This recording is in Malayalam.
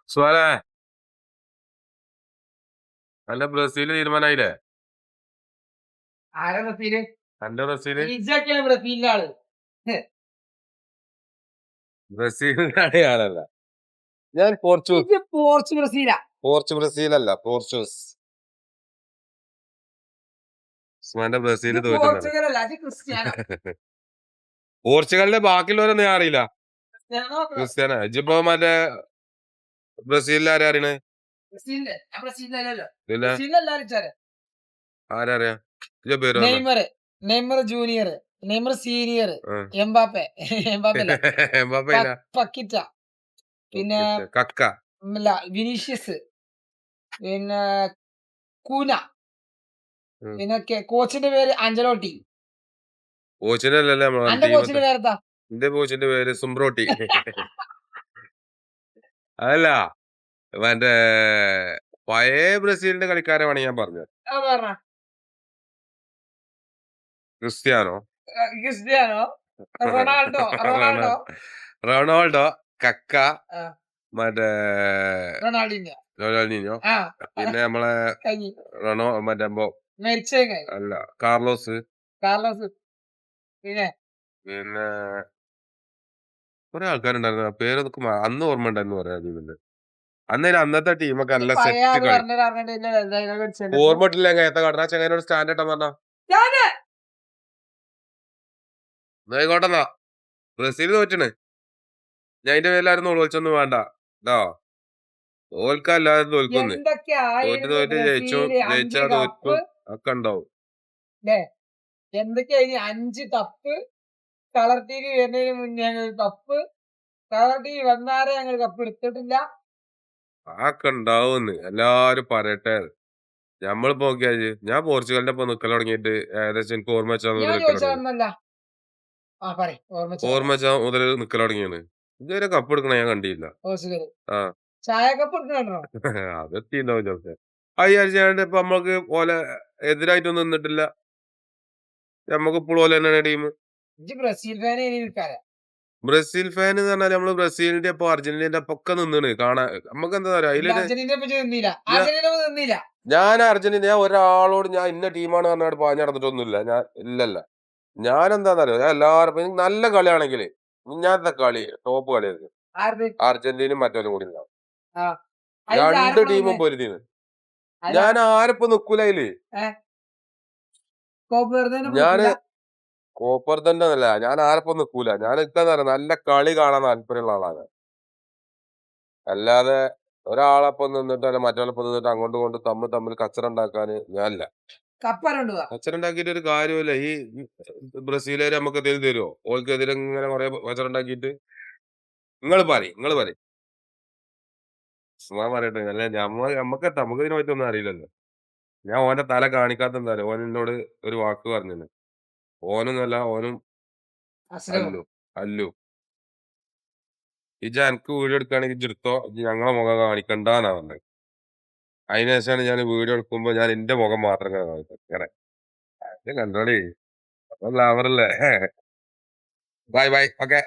സുഹലെ അന്റെ ബ്രസീല് തീരുമാനായില്ലേ? ആരാ ബ്രസീല്? അന്റെ ബ്രസീല് ഇജ്ജൊക്കെയാണ് ബ്രസീലിന്റെ ആള്. ബ്രസീലിനാണ് ഞാനല്ല. ഞാൻ ഇജ്ജ് പോർച്ച് ബ്രസീലാ. ബ്രസീലല്ല, പോർച്ചുഗീസ്. ഉസ്മാന്റെ ബ്രസീല് ഇജ്ജ് തോറ്റുന്നത്. പോർച്ചുഗൽ അല്ല, ഇജ്ജ് ക്രിസ്ത്യാനോ. പോർച്ചുഗലിന്റെ ബാക്കിയുള്ളവരൊന്നും ഞാൻ അറിയില്ല. ക്രിസ്ത്യാനോ നോക്കണം. ക്രിസ്ത്യാനോ ഇജിപ്പോ മറ്റേ ബ്രസീലിൽ ആരാ അറിയണേ? ബ്രസീലിന്റെ ഞാൻ ബ്രസീലിലല്ലോ. പിന്നെ ബ്രസീലിൽ എല്ലാരും ഇച്ചാരെ. ആരാ അറിയാ? ഇജ്ജ് പേര് പറഞ്ഞ Neymar, Neymar junior, Neymar senior, Mbappe, Mbappe അല്ല, എംബാപ്പയില്ല, പക്കിറ്റ, പിന്നെ കക്ക, വിനീഷ്യസ്, പിന്നെ കൂന, പിന്നെ കോച്ചിന്റെ പേര് അഞ്ചലോട്ടി. കോച്ചിനല്ലേ അന്റെ കോച്ചിന്റെ പേരെന്താ? എന്റെ കോച്ചിന്റെ പേര് സുംബ്രോട്ടി. അതല്ല മറ്റേ പഴയ ബ്രസീലിന്റെ കളിക്കാരെ വേണമെങ്കിൽ ഞാൻ പറഞ്ഞു. Cristiano, Cristiano, Ronaldo, Ronaldo, Ronaldo, കക്ക, ആ, മറ്റേ റൊണാൾഡിനോ, റൊണാൾഡീഞ്ഞോ, ആ, പിന്നെ നമ്മളെ കഴിഞ്ഞു. മറ്റേ മരിച്ചേക്കായി അല്ല കാർലോസ്, കാർലോസ്, പിന്നെ പിന്നെ കുറെ ആൾക്കാരുണ്ടായിരുന്നു. ആ പേരൊക്കെ അന്ന് ഓർമ്മ ഉണ്ടായിരുന്നു പറയാ ടീമിന്റെ. അന്നത്തെ ടീമൊക്കെ നല്ല പഴയ സെറ്റ് ആള് കളി. പറഞ്ഞിട്ട് ഓർമ്മ ഇട്ടില്ല എത്ത കടനാ ചങ്ങനോട് സ്റ്റാൻഡ് ഇട്ടാ പറഞ്ഞ ആയിക്കോട്ടെന്നാ. ബ്രസീൽ തോറ്റണ്. ഞാൻ അതിന്റെ പേരിലായിരുന്നു ഒളിച്ചൊന്നും വേണ്ട കേട്ടോ. തോൽക്കല്ലാതെ തോൽക്കുന്ന്. തോറ്റ് ജയിച്ചാ തോൽക്കും ഒക്കെ ഉണ്ടാവും. എന്തൊക്കെയാ 5 കപ്പ്, കളർ ടി വി വരുന്നതിന് മുന്നേ ഞങ്ങൾ കപ്പ്, കളർ ടി വി വന്നാരെ ഞങ്ങൾ കപ്പ് എടുത്തിട്ടില്ല. ആക്കെ ഉണ്ടാവുന്ന് എല്ലാരും പറയട്ടെ. ഞമ്മളിപ്പോ നോക്കിയാ ഞാൻ പോർച്ചുഗലിന്റെ ഒപ്പം നിക്കൽ തുടങ്ങിയിട്ട് ഏകദേശം എനിക്ക് ഓർമ്മ വെച്ചാൽ മുതൽ നിക്കൽ തുടങ്ങിയാണ്. ഇതുവരെ കപ്പ് എടുക്കണ ഞാൻ കണ്ടില്ല. ആ ചായ കപ്പ് എടുക്കണോ? അതെത്തിണ്ടാവും ചിലപ്പോ. അയ്യാഴ്ച ഇപ്പൊ നമ്മൾക്ക് പോലെ എതിരായിട്ടൊന്നും നിന്നിട്ടില്ല. നമ്മക്ക് ഇപ്പോൾ പോലെ തന്നെയാണ് ടീം. ബ്രസീൽ ഫാൻ എന്ന് പറഞ്ഞാൽ നമ്മള് ബ്രസീലിന്റെ ഒപ്പം അർജന്റീനന്റെ ഒപ്പം ഒക്കെ നിന്നാണ് കാണാൻ. നമുക്ക് എന്താ പറയാ ഞാൻ അർജന്റീന ഒരാളോട് ഞാൻ ഇന്ന ടീമാണ് പറഞ്ഞാൽ പാഞ്ഞ് നടന്നിട്ടൊന്നുമില്ല. ഞാൻ ഇല്ലല്ല. ഞാൻ എന്താന്നറിയോ, ഞാൻ എല്ലാവരും നല്ല കളിയാണെങ്കിൽ ഇങ്ങനത്തെ കളി ടോപ്പ് കളിയായിരുന്നു. അർജന്റീനയും മറ്റവരും കൂടി ഉണ്ടാവും. രണ്ട് ടീമും പൊരുതിന്ന്. ഞാൻ ആരിപ്പോ നിക്കൂല അതില്. ഞാന് കോപ്പർതന്റെ അല്ല, ഞാൻ ആരപ്പം നിക്കൂല. ഞാൻ എന്താ നല്ല കളി കാണാൻ താല്പര്യമുള്ള ആളാണ്. അല്ലാതെ ഒരാളൊപ്പം നിന്നിട്ട് അല്ല മറ്റൊരാളൊപ്പം നിന്നിട്ട് അങ്ങോട്ടും ഇങ്ങോട്ടും തമ്മിൽ കച്ചറ ഉണ്ടാക്കാന് ഞാനില്ല. കച്ചറ ഉണ്ടാക്കിയിട്ട് ഒരു കാര്യമില്ല. ഈ ബ്രസീലുകാര് നമുക്ക് എന്തെങ്കിലും തരുമോ? ഓൾക്കെതിരെ ഇങ്ങനെ കുറെ കച്ചറ ഉണ്ടാക്കിയിട്ട്. നിങ്ങള് പറയും ഉസ്മാൻ പറയട്ടെ. അല്ല നമുക്ക് ഇതിനെ പറ്റൊന്നും അറിയില്ലല്ലോ. ഞാൻ ഓന്റെ തല കാണിക്കാത്ത എന്താ ഓൻ എന്നോട് ഒരു വാക്ക് പറഞ്ഞു. ഓനൊന്നല്ല, ഓനും അല്ലു ഇജ എനിക്ക് വീഡിയോ എടുക്കുകയാണെങ്കിൽ ഇജെടുത്തോ, ഞങ്ങളെ മുഖം കാണിക്കണ്ടെന്നാ പറഞ്ഞത്. അതിനുശേഷമാണ് ഞാൻ വീഡിയോ എടുക്കുമ്പോ ഞാൻ എന്റെ മുഖം മാത്രം കാണിക്കും. അങ്ങനെ കണ്ടോളി. അവരല്ലേ. Bye bye. ഓക്കെ.